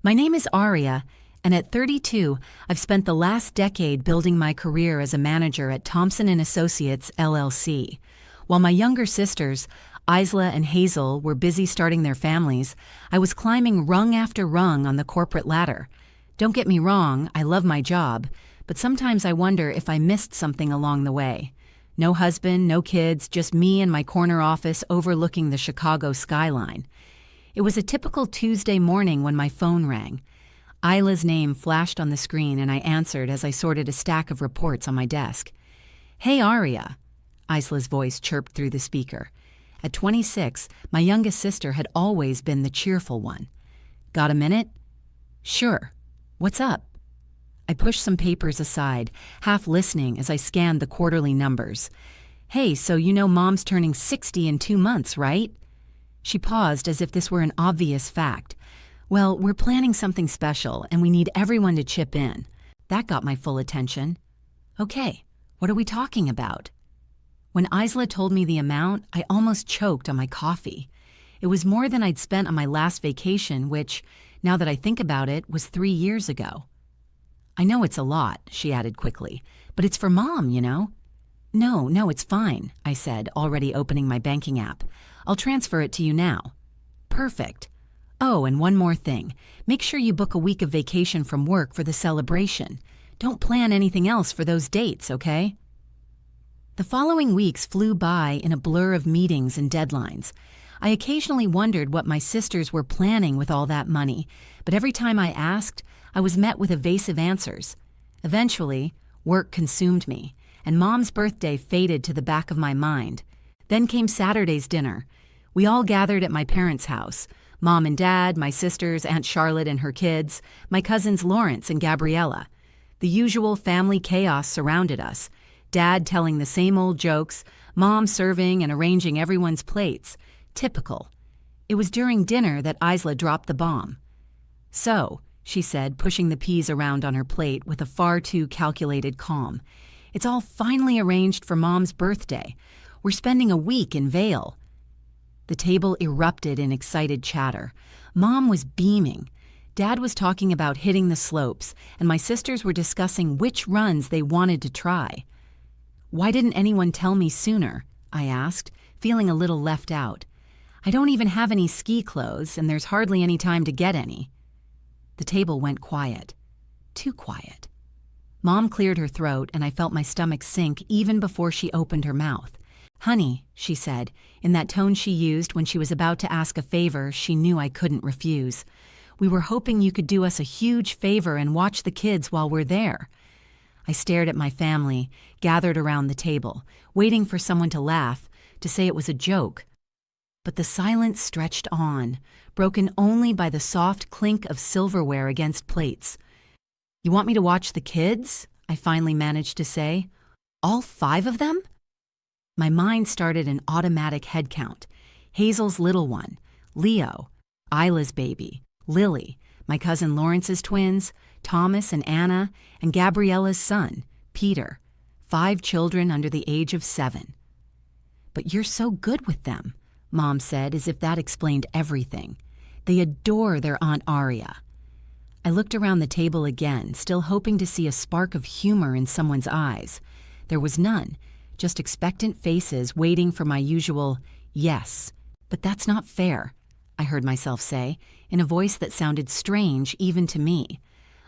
My name is Aria, and at 32, I've spent the last decade building my career as a manager at Thompson & Associates, LLC. While my younger sisters, Isla and Hazel, were busy starting their families, I was climbing rung after rung on the corporate ladder. Don't get me wrong, I love my job, but sometimes I wonder if I missed something along the way. No husband, no kids, just me and my corner office overlooking the Chicago skyline. It was a typical Tuesday morning when my phone rang. Isla's name flashed on the screen and I answered as I sorted a stack of reports on my desk. "Hey, Aria," Isla's voice chirped through the speaker. At 26, my youngest sister had always been the cheerful one. "Got a minute?" "Sure. What's up?" I pushed some papers aside, half listening as I scanned the quarterly numbers. "Hey, so you know Mom's turning 60 in 2 months, right?" She paused as if this were an obvious fact. "Well, we're planning something special, and we need everyone to chip in." That got my full attention. "Okay, what are we talking about?" When Isla told me the amount, I almost choked on my coffee. It was more than I'd spent on my last vacation, which, now that I think about it, was 3 years ago. "I know it's a lot," she added quickly, "but it's for Mom, you know." No, it's fine," I said, already opening my banking app. "I'll transfer it to you now." "Perfect. Oh, and one more thing. Make sure you book a week of vacation from work for the celebration. Don't plan anything else for those dates, okay?" The following weeks flew by in a blur of meetings and deadlines. I occasionally wondered what my sisters were planning with all that money, but every time I asked, I was met with evasive answers. Eventually, work consumed me, and Mom's birthday faded to the back of my mind. Then came Saturday's dinner. We all gathered at my parents' house. Mom and Dad, my sisters, Aunt Charlotte and her kids, my cousins Lawrence and Gabriella. The usual family chaos surrounded us. Dad telling the same old jokes, Mom serving and arranging everyone's plates. Typical. It was during dinner that Isla dropped the bomb. "So," she said, pushing the peas around on her plate with a far too calculated calm, "it's all finally arranged for Mom's birthday. We're spending a week in Vail." The table erupted in excited chatter. Mom was beaming. Dad was talking about hitting the slopes, and my sisters were discussing which runs they wanted to try. "Why didn't anyone tell me sooner?" I asked, feeling a little left out. "I don't even have any ski clothes, and there's hardly any time to get any." The table went quiet. Too quiet. Mom cleared her throat, and I felt my stomach sink even before she opened her mouth. "Honey," she said, in that tone she used when she was about to ask a favor she knew I couldn't refuse. "We were hoping you could do us a huge favor and watch the kids while we're there." I stared at my family, gathered around the table, waiting for someone to laugh, to say it was a joke. But the silence stretched on, broken only by the soft clink of silverware against plates. "You want me to watch the kids?" I finally managed to say. "All 5 of them?" My mind started an automatic head count. Hazel's little one, Leo, Isla's baby, Lily, my cousin Lawrence's twins, Thomas and Anna, and Gabriella's son, Peter. 5 children under the age of 7. "But you're so good with them," Mom said, as if that explained everything. "They adore their Aunt Aria." I looked around the table again, still hoping to see a spark of humor in someone's eyes. There was none, just expectant faces waiting for my usual yes. "But that's not fair," I heard myself say, in a voice that sounded strange even to me.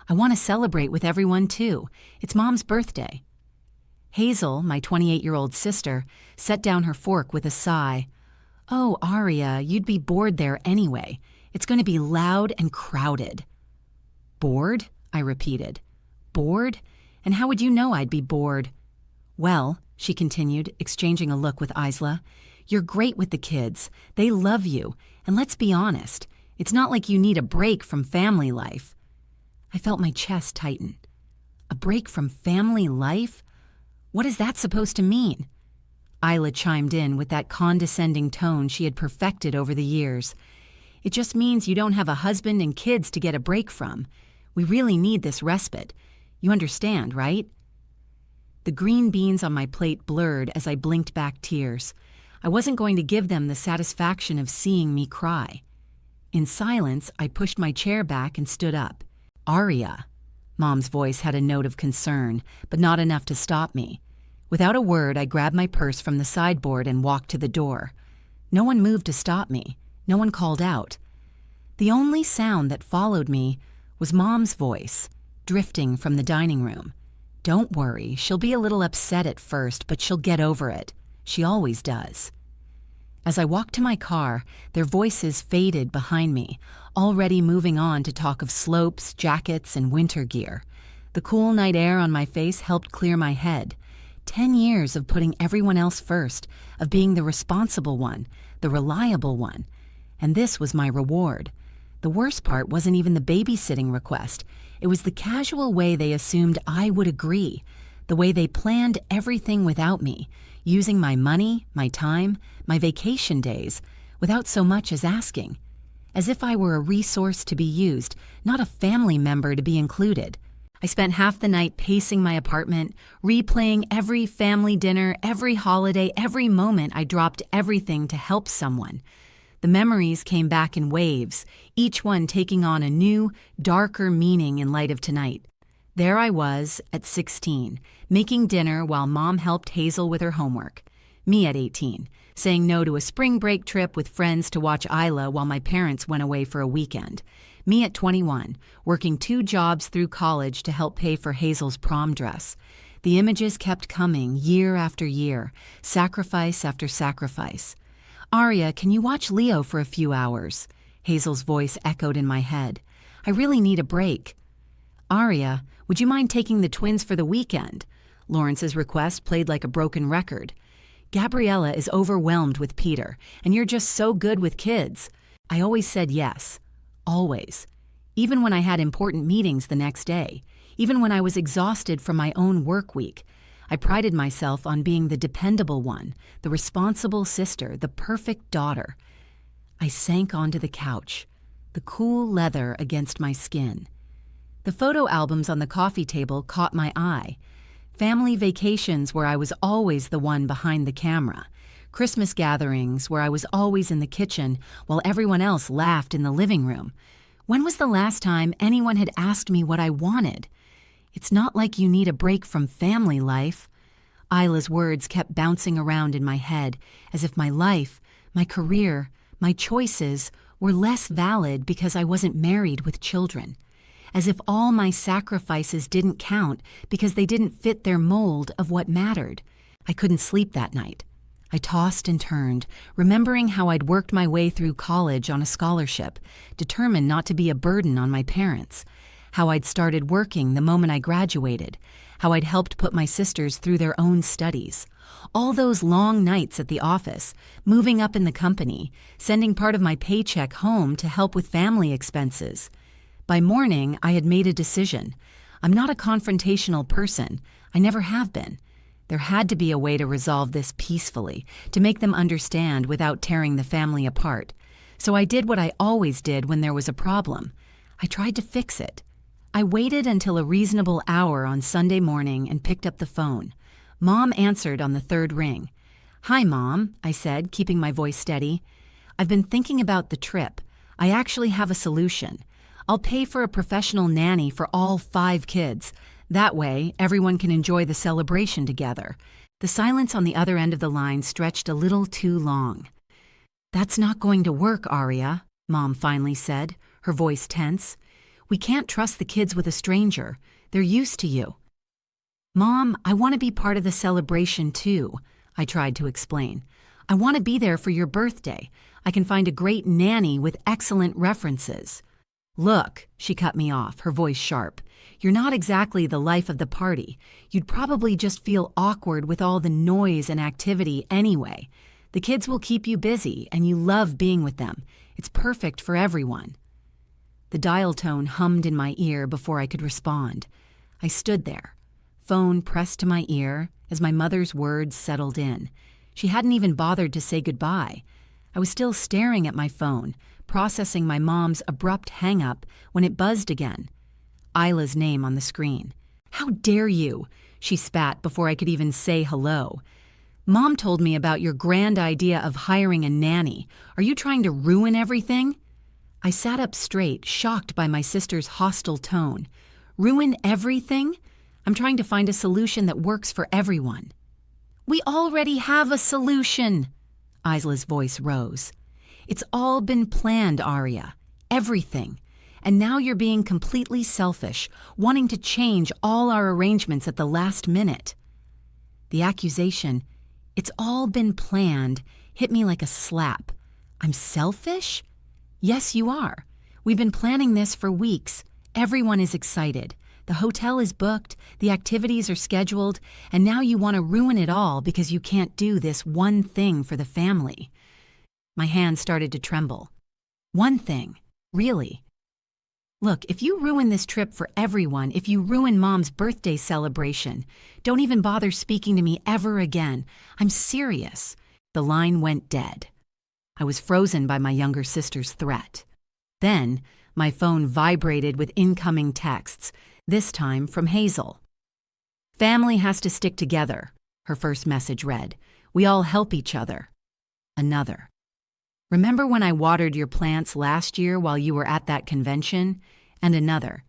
"I want to celebrate with everyone too. It's Mom's birthday." Hazel, my 28-year-old sister, set down her fork with a sigh. "Oh, Aria, you'd be bored there anyway. It's going to be loud and crowded." "Bored?" I repeated. "Bored? And how would you know I'd be bored?" "Well," she continued, exchanging a look with Isla, "you're great with the kids. They love you. And let's be honest, it's not like you need a break from family life." I felt my chest tighten. A break from family life? What is that supposed to mean? Isla chimed in with that condescending tone she had perfected over the years. "It just means you don't have a husband and kids to get a break from. We really need this respite. You understand, right?" The green beans on my plate blurred as I blinked back tears. I wasn't going to give them the satisfaction of seeing me cry. In silence, I pushed my chair back and stood up. "Aria." Mom's voice had a note of concern, but not enough to stop me. Without a word, I grabbed my purse from the sideboard and walked to the door. No one moved to stop me. No one called out. The only sound that followed me was Mom's voice, drifting from the dining room. "Don't worry, she'll be a little upset at first, but she'll get over it. She always does." As I walked to my car, their voices faded behind me, already moving on to talk of slopes, jackets, and winter gear. The cool night air on my face helped clear my head. 10 years of putting everyone else first, of being the responsible one, the reliable one. And this was my reward. The worst part wasn't even the babysitting request. It was the casual way they assumed I would agree, the way they planned everything without me, using my money, my time, my vacation days, without so much as asking. As if I were a resource to be used, not a family member to be included. I spent half the night pacing my apartment, replaying every family dinner, every holiday, every moment I dropped everything to help someone. The memories came back in waves, each one taking on a new, darker meaning in light of tonight. There I was, at 16, making dinner while Mom helped Hazel with her homework. Me at 18, saying no to a spring break trip with friends to watch Isla while my parents went away for a weekend. Me at 21, working 2 jobs through college to help pay for Hazel's prom dress. The images kept coming year after year, sacrifice after sacrifice. "Aria, can you watch Leo for a few hours?" Hazel's voice echoed in my head. "I really need a break." "Aria, would you mind taking the twins for the weekend?" Lawrence's request played like a broken record. "Gabriella is overwhelmed with Peter, and you're just so good with kids." I always said yes. Always. Even when I had important meetings the next day. Even when I was exhausted from my own work week. I prided myself on being the dependable one, the responsible sister, the perfect daughter. I sank onto the couch, the cool leather against my skin. The photo albums on the coffee table caught my eye. Family vacations where I was always the one behind the camera. Christmas gatherings where I was always in the kitchen while everyone else laughed in the living room. When was the last time anyone had asked me what I wanted? "It's not like you need a break from family life." Isla's words kept bouncing around in my head, as if my life, my career, my choices were less valid because I wasn't married with children. As if all my sacrifices didn't count because they didn't fit their mold of what mattered. I couldn't sleep that night. I tossed and turned, remembering how I'd worked my way through college on a scholarship, determined not to be a burden on my parents. How I'd started working the moment I graduated, how I'd helped put my sisters through their own studies. All those long nights at the office, moving up in the company, sending part of my paycheck home to help with family expenses. By morning, I had made a decision. I'm not a confrontational person. I never have been. There had to be a way to resolve this peacefully, to make them understand without tearing the family apart. So I did what I always did when there was a problem. I tried to fix it. I waited until a reasonable hour on Sunday morning and picked up the phone. Mom answered on the 3rd ring. "Hi, Mom," I said, keeping my voice steady. "I've been thinking about the trip. I actually have a solution. I'll pay for a professional nanny for all 5 kids. That way, everyone can enjoy the celebration together." The silence on the other end of the line stretched a little too long. "That's not going to work, Aria," Mom finally said, her voice tense. "We can't trust the kids with a stranger. They're used to you." "Mom, I want to be part of the celebration too," I tried to explain. "I want to be there for your birthday. I can find a great nanny with excellent references." "Look," she cut me off, her voice sharp. "You're not exactly the life of the party. You'd probably just feel awkward with all the noise and activity anyway. The kids will keep you busy, and you love being with them. It's perfect for everyone." The dial tone hummed in my ear before I could respond. I stood there, phone pressed to my ear as my mother's words settled in. She hadn't even bothered to say goodbye. I was still staring at my phone, processing my mom's abrupt hang-up when it buzzed again. Isla's name on the screen. "How dare you?" she spat before I could even say hello. "Mom told me about your grand idea of hiring a nanny. Are you trying to ruin everything?" I sat up straight, shocked by my sister's hostile tone. Ruin everything? I'm trying to find a solution that works for everyone. We already have a solution, Isla's voice rose. It's all been planned, Arya. Everything. And now you're being completely selfish, wanting to change all our arrangements at the last minute. The accusation, "It's all been planned," hit me like a slap. I'm selfish? Yes, you are. We've been planning this for weeks. Everyone is excited. The hotel is booked, the activities are scheduled, and now you want to ruin it all because you can't do this one thing for the family. My hand started to tremble. One thing? Really? Look, if you ruin this trip for everyone, if you ruin Mom's birthday celebration, don't even bother speaking to me ever again. I'm serious. The line went dead. I was frozen by my younger sister's threat. Then, my phone vibrated with incoming texts, this time from Hazel. "Family has to stick together," her first message read. "We all help each other." Another. "Remember when I watered your plants last year while you were at that convention?" And another.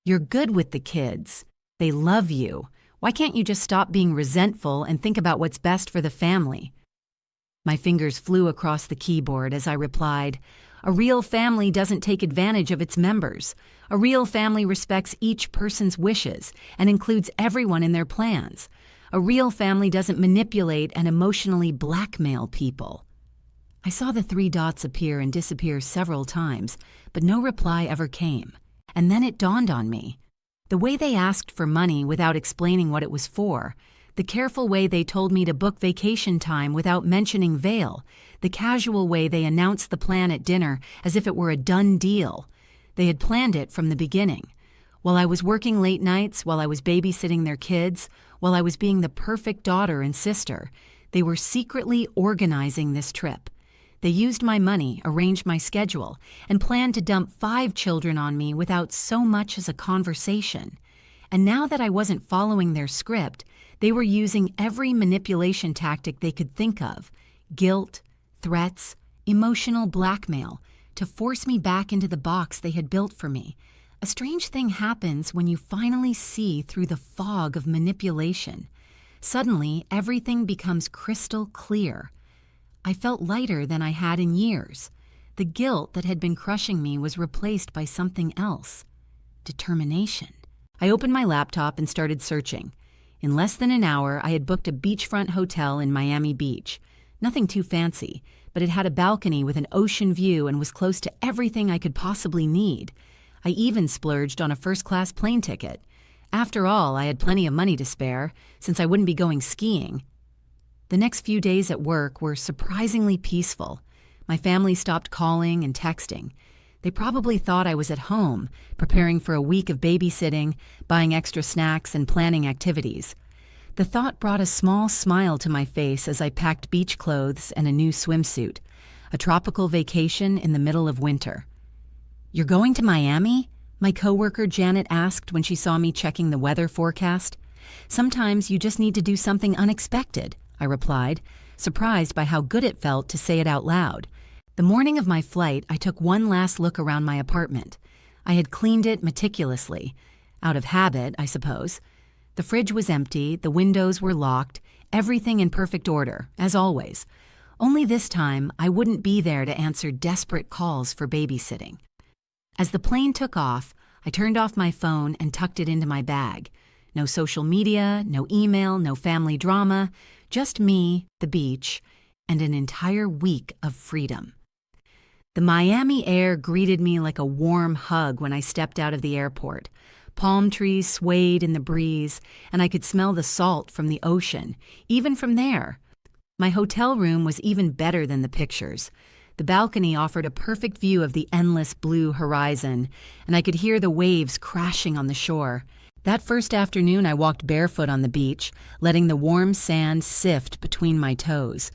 "You're good with the kids. They love you. Why can't you just stop being resentful and think about what's best for the family?" My fingers flew across the keyboard as I replied, "A real family doesn't take advantage of its members. A real family respects each person's wishes and includes everyone in their plans. A real family doesn't manipulate and emotionally blackmail people." I saw the 3 dots appear and disappear several times, but no reply ever came. And then it dawned on me. The way they asked for money without explaining what it was for, the careful way they told me to book vacation time without mentioning Vale, the casual way they announced the plan at dinner as if it were a done deal. They had planned it from the beginning. While I was working late nights, while I was babysitting their kids, while I was being the perfect daughter and sister, they were secretly organizing this trip. They used my money, arranged my schedule, and planned to dump 5 children on me without so much as a conversation. And now that I wasn't following their script, they were using every manipulation tactic they could think of, guilt, threats, emotional blackmail, to force me back into the box they had built for me. A strange thing happens when you finally see through the fog of manipulation. Suddenly, everything becomes crystal clear. I felt lighter than I had in years. The guilt that had been crushing me was replaced by something else. Determination. I opened my laptop and started searching. In less than an hour, I had booked a beachfront hotel in Miami Beach. Nothing too fancy, but it had a balcony with an ocean view and was close to everything I could possibly need. I even splurged on a first-class plane ticket. After all, I had plenty of money to spare, since I wouldn't be going skiing. The next few days at work were surprisingly peaceful. My family stopped calling and texting. They probably thought I was at home, preparing for a week of babysitting, buying extra snacks, and planning activities. The thought brought a small smile to my face as I packed beach clothes and a new swimsuit, a tropical vacation in the middle of winter. "You're going to Miami?" my coworker Janet asked when she saw me checking the weather forecast. "Sometimes you just need to do something unexpected," I replied, surprised by how good it felt to say it out loud. The morning of my flight, I took one last look around my apartment. I had cleaned it meticulously. Out of habit, I suppose. The fridge was empty, the windows were locked, everything in perfect order, as always. Only this time, I wouldn't be there to answer desperate calls for babysitting. As the plane took off, I turned off my phone and tucked it into my bag. No social media, no email, no family drama, just me, the beach, and an entire week of freedom. The Miami air greeted me like a warm hug when I stepped out of the airport. Palm trees swayed in the breeze, and I could smell the salt from the ocean, even from there. My hotel room was even better than the pictures. The balcony offered a perfect view of the endless blue horizon, and I could hear the waves crashing on the shore. That first afternoon, I walked barefoot on the beach, letting the warm sand sift between my toes.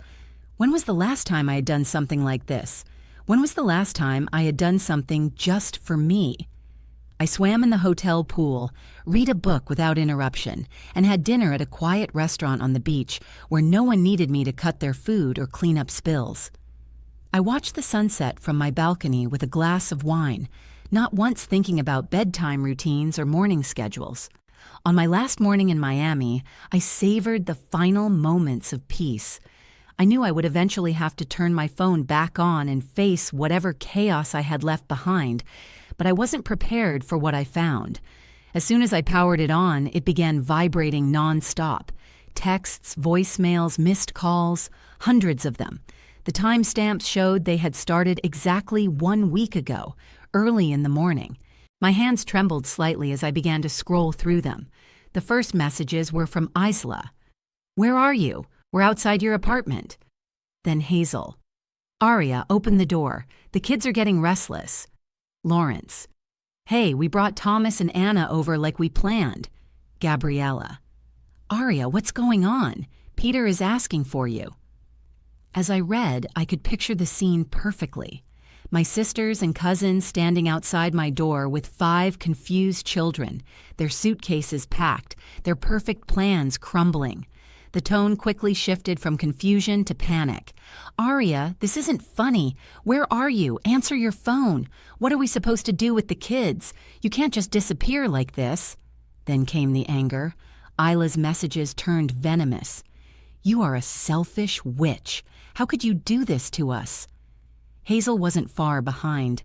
When was the last time I had done something like this? When was the last time I had done something just for me? I swam in the hotel pool, read a book without interruption, and had dinner at a quiet restaurant on the beach where no one needed me to cut their food or clean up spills. I watched the sunset from my balcony with a glass of wine, not once thinking about bedtime routines or morning schedules. On my last morning in Miami, I savored the final moments of peace. I knew I would eventually have to turn my phone back on and face whatever chaos I had left behind, but I wasn't prepared for what I found. As soon as I powered it on, it began vibrating nonstop. Texts, voicemails, missed calls, hundreds of them. The timestamps showed they had started exactly 1 week ago, early in the morning. My hands trembled slightly as I began to scroll through them. The first messages were from Isla. "Where are you? We're outside your apartment." Then Hazel. "Aria, open the door. The kids are getting restless." Lawrence. "Hey, we brought Thomas and Anna over like we planned." Gabriella. "Aria, what's going on? Peter is asking for you." As I read, I could picture the scene perfectly. My sisters and cousins standing outside my door with 5 confused children, their suitcases packed, their perfect plans crumbling. The tone quickly shifted from confusion to panic. "Aria, this isn't funny. Where are you? Answer your phone. What are we supposed to do with the kids? You can't just disappear like this." Then came the anger. Isla's messages turned venomous. "You are a selfish witch. How could you do this to us?" Hazel wasn't far behind.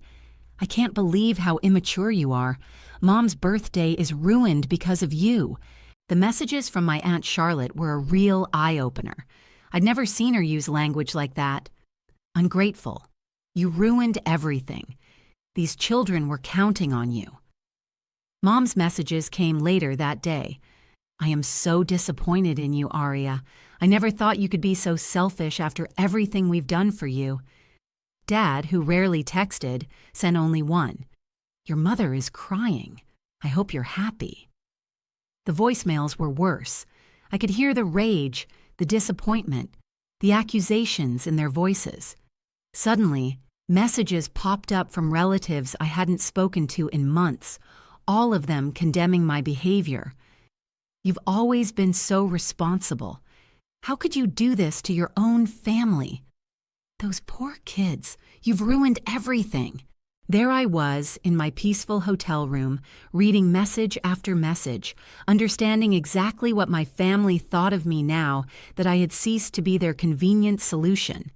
"I can't believe how immature you are. Mom's birthday is ruined because of you." The messages from my Aunt Charlotte were a real eye-opener. I'd never seen her use language like that. "Ungrateful. You ruined everything. These children were counting on you." Mom's messages came later that day. "I am so disappointed in you, Aria. I never thought you could be so selfish after everything we've done for you." Dad, who rarely texted, sent only one. "Your mother is crying. I hope you're happy." The voicemails were worse. I could hear the rage, the disappointment, the accusations in their voices. Suddenly, messages popped up from relatives I hadn't spoken to in months, all of them condemning my behavior. "You've always been so responsible. How could you do this to your own family? Those poor kids. You've ruined everything." There I was in my peaceful hotel room, reading message after message, understanding exactly what my family thought of me now that I had ceased to be their convenient solution.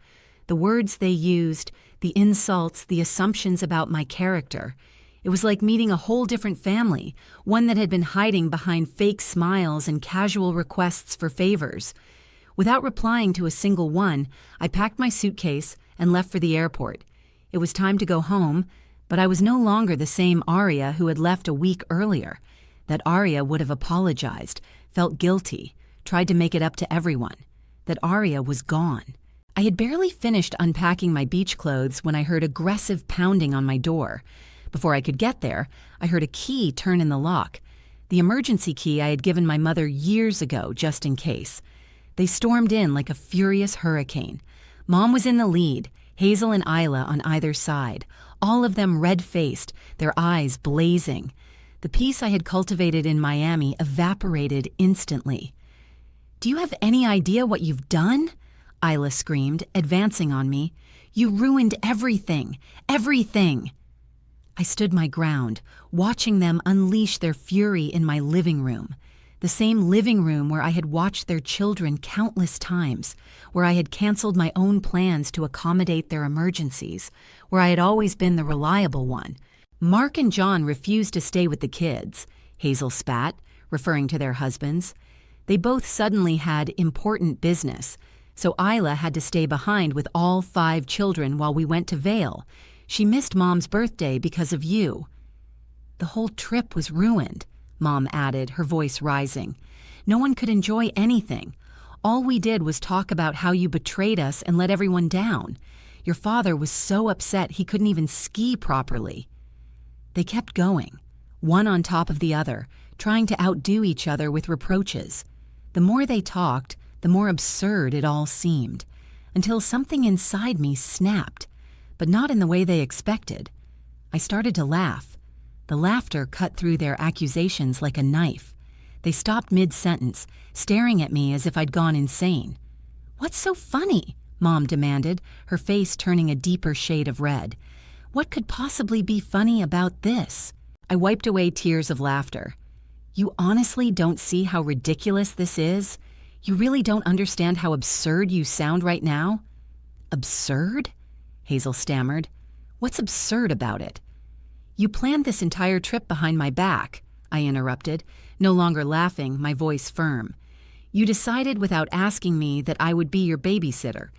The words they used, the insults, the assumptions about my character. It was like meeting a whole different family, one that had been hiding behind fake smiles and casual requests for favors. Without replying to a single one, I packed my suitcase and left for the airport. It was time to go home, but I was no longer the same Aria who had left a week earlier. That Aria would have apologized, felt guilty, tried to make it up to everyone. That Aria was gone. I had barely finished unpacking my beach clothes when I heard aggressive pounding on my door. Before I could get there, I heard a key turn in the lock. The emergency key I had given my mother years ago, just in case. They stormed in like a furious hurricane. Mom was in the lead, Hazel and Isla on either side, all of them red-faced, their eyes blazing. The peace I had cultivated in Miami evaporated instantly. "Do you have any idea what you've done?" Isla screamed, advancing on me. "You ruined everything, everything." I stood my ground, watching them unleash their fury in my living room. The same living room where I had watched their children countless times, where I had canceled my own plans to accommodate their emergencies, where I had always been the reliable one. "Mark and John refused to stay with the kids," Hazel spat, referring to their husbands. They both suddenly had important business, so Isla had to stay behind with all 5 children while we went to Vail. She missed Mom's birthday because of you. "The whole trip was ruined," Mom added, her voice rising. "No one could enjoy anything. All we did was talk about how you betrayed us and let everyone down. Your father was so upset he couldn't even ski properly." They kept going, one on top of the other, trying to outdo each other with reproaches. The more they talked, the more absurd it all seemed, until something inside me snapped, but not in the way they expected. I started to laugh. The laughter cut through their accusations like a knife. They stopped mid-sentence, staring at me as if I'd gone insane. "What's so funny?" Mom demanded, her face turning a deeper shade of red. What could possibly be funny about this? I wiped away tears of laughter. You honestly don't see how ridiculous this is? You really don't understand how absurd you sound right now? Absurd? Hazel stammered. What's absurd about it? You planned this entire trip behind my back, I interrupted, no longer laughing, my voice firm. You decided without asking me that I would be your babysitter.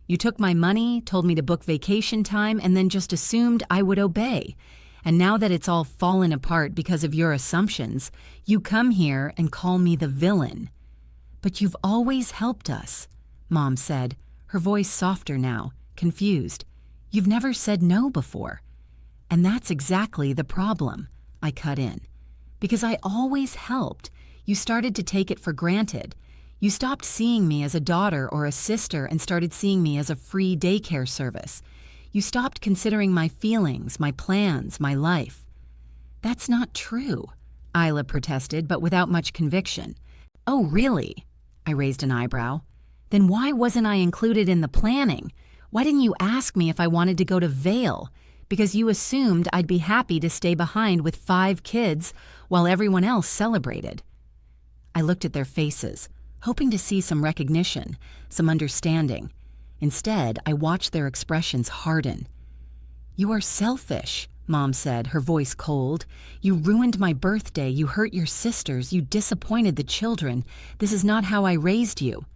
You took my money, told me to book vacation time, and then just assumed I would obey. And now that it's all fallen apart because of your assumptions, you come here and call me the villain. But you've always helped us, Mom said, her voice softer now, confused. You've never said no before. And that's exactly the problem, I cut in. Because I always helped, you started to take it for granted. You stopped seeing me as a daughter or a sister and started seeing me as a free daycare service. You stopped considering my feelings, my plans, my life. That's not true, Isla protested, but without much conviction. Oh, really? I raised an eyebrow. Then why wasn't I included in the planning? Why didn't you ask me if I wanted to go to Vail? Because you assumed I'd be happy to stay behind with 5 kids while everyone else celebrated. I looked at their faces, hoping to see some recognition, some understanding. Instead, I watched their expressions harden. You are selfish, Mom said, her voice cold. You ruined my birthday, you hurt your sisters, you disappointed the children. This is not how I raised you.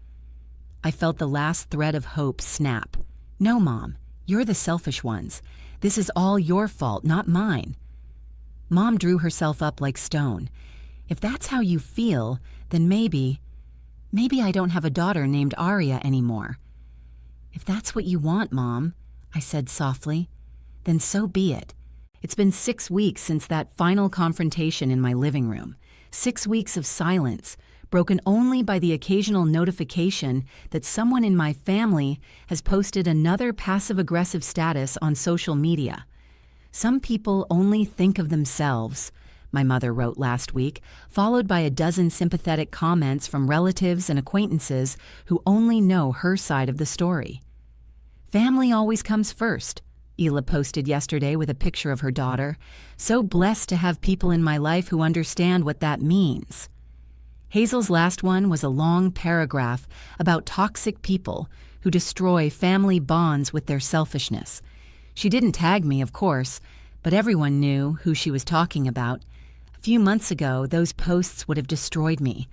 I felt the last thread of hope snap. No, Mom, you're the selfish ones. This is all your fault, not mine. Mom drew herself up like stone. If that's how you feel, then maybe I don't have a daughter named Arya anymore. If that's what you want, Mom, I said softly, then so be it. It's been 6 weeks since that final confrontation in my living room. 6 weeks of silence, broken only by the occasional notification that someone in my family has posted another passive-aggressive status on social media. Some people only think of themselves, my mother wrote last week, followed by a dozen sympathetic comments from relatives and acquaintances who only know her side of the story. Family always comes first, Ela posted yesterday with a picture of her daughter. So blessed to have people in my life who understand what that means. Hazel's last one was a long paragraph about toxic people who destroy family bonds with their selfishness. She didn't tag me, of course, but everyone knew who she was talking about. A few months ago, those posts would have destroyed me.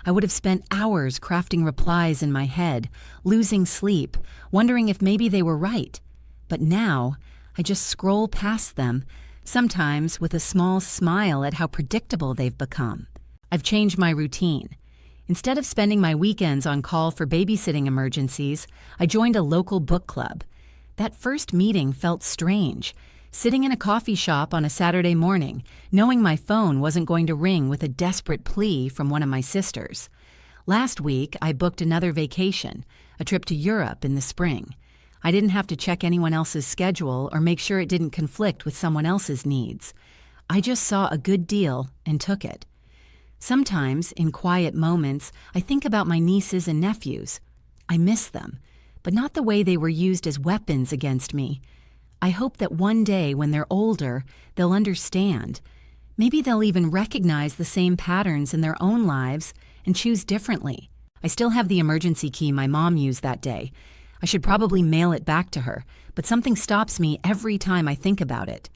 I would have spent hours crafting replies in my head, losing sleep, wondering if maybe they were right. But now, I just scroll past them, sometimes with a small smile at how predictable they've become. I've changed my routine. Instead of spending my weekends on call for babysitting emergencies, I joined a local book club. That first meeting felt strange. Sitting in a coffee shop on a Saturday morning, knowing my phone wasn't going to ring with a desperate plea from one of my sisters. Last week, I booked another vacation, a trip to Europe in the spring. I didn't have to check anyone else's schedule or make sure it didn't conflict with someone else's needs. I just saw a good deal and took it. Sometimes, in quiet moments, I think about my nieces and nephews. I miss them, but not the way they were used as weapons against me. I hope that one day when they're older, they'll understand. Maybe they'll even recognize the same patterns in their own lives and choose differently. I still have the emergency key my mom used that day. I should probably mail it back to her, but something stops me every time I think about it.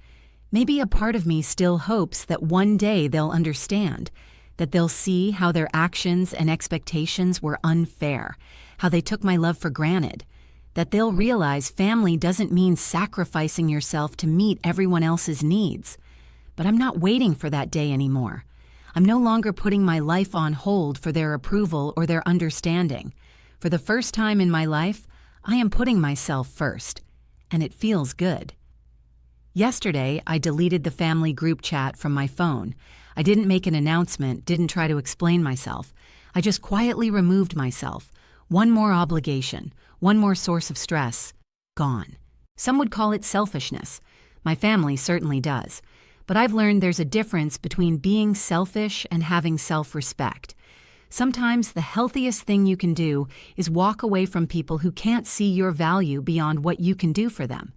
Maybe a part of me still hopes that one day they'll understand, that they'll see how their actions and expectations were unfair, how they took my love for granted, that they'll realize family doesn't mean sacrificing yourself to meet everyone else's needs. But I'm not waiting for that day anymore. I'm no longer putting my life on hold for their approval or their understanding. For the first time in my life, I am putting myself first, and it feels good. Yesterday, I deleted the family group chat from my phone. I didn't make an announcement, didn't try to explain myself. I just quietly removed myself. One more obligation, one more source of stress, gone. Some would call it selfishness. My family certainly does. But I've learned there's a difference between being selfish and having self-respect. Sometimes the healthiest thing you can do is walk away from people who can't see your value beyond what you can do for them.